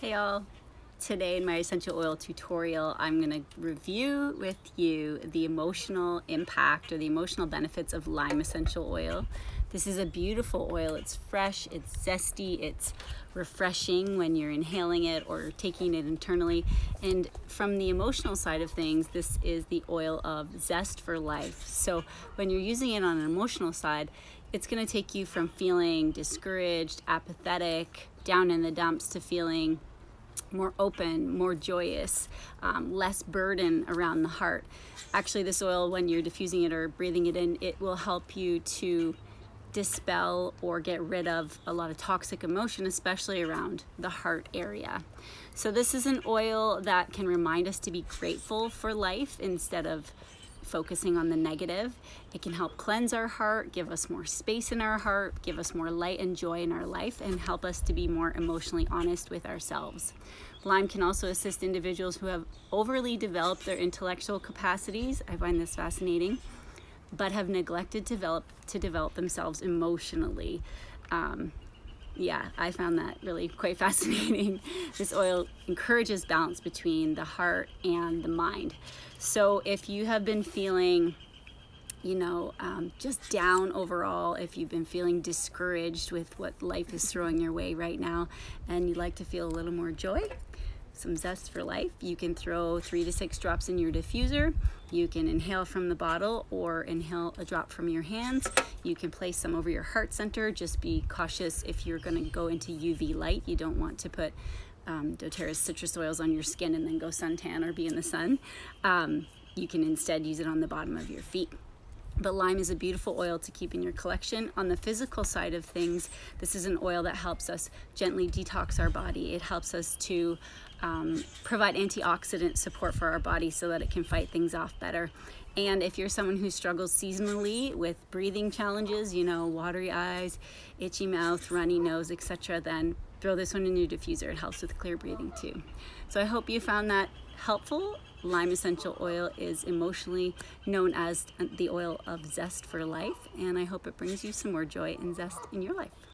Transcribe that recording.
Hey all, today in my essential oil tutorial I'm going to review with you the emotional impact or the emotional benefits of lime essential oil. This is a beautiful oil. It's fresh, it's zesty, it's refreshing when you're inhaling it or taking it internally. And from the emotional side of things, this is the oil of zest for life. So when you're using it on an emotional side, it's going to take you from feeling discouraged, apathetic, down in the dumps to feeling more open, more joyous, less burden around the heart. Actually, this oil, when you're diffusing it or breathing it in, it will help you to dispel or get rid of a lot of toxic emotion, especially around the heart area. So this is an oil that can remind us to be grateful for life instead of focusing on the negative. It can help cleanse our heart, give us more space in our heart, give us more light and joy in our life, and help us to be more emotionally honest with ourselves. Lime can also assist individuals who have overly developed their intellectual capacities. I find this fascinating, but have neglected to develop themselves emotionally. Yeah, I found that really quite fascinating. This oil encourages balance between the heart and the mind. So if you have been feeling, just down overall, if you've been feeling discouraged with what life is throwing your way right now, and you'd like to feel a little more joy, some zest for life, you can throw 3 to 6 drops in your diffuser. You can inhale from the bottle or inhale a drop from your hands. You can place some over your heart center. Just be cautious if you're going to go into UV light. You don't want to put doTERRA's citrus oils on your skin and then go suntan or be in the sun. You can instead use it on the bottom of your feet. But lime is a beautiful oil to keep in your collection. On the physical side of things, this is an oil that helps us gently detox our body. It helps us to provide antioxidant support for our body so that it can fight things off better. And if you're someone who struggles seasonally with breathing challenges, watery eyes, itchy mouth, runny nose, etc., then throw this one in your diffuser. It helps with clear breathing too. So I hope you found that helpful. Lime essential oil is emotionally known as the oil of zest for life, and I hope it brings you some more joy and zest in your life.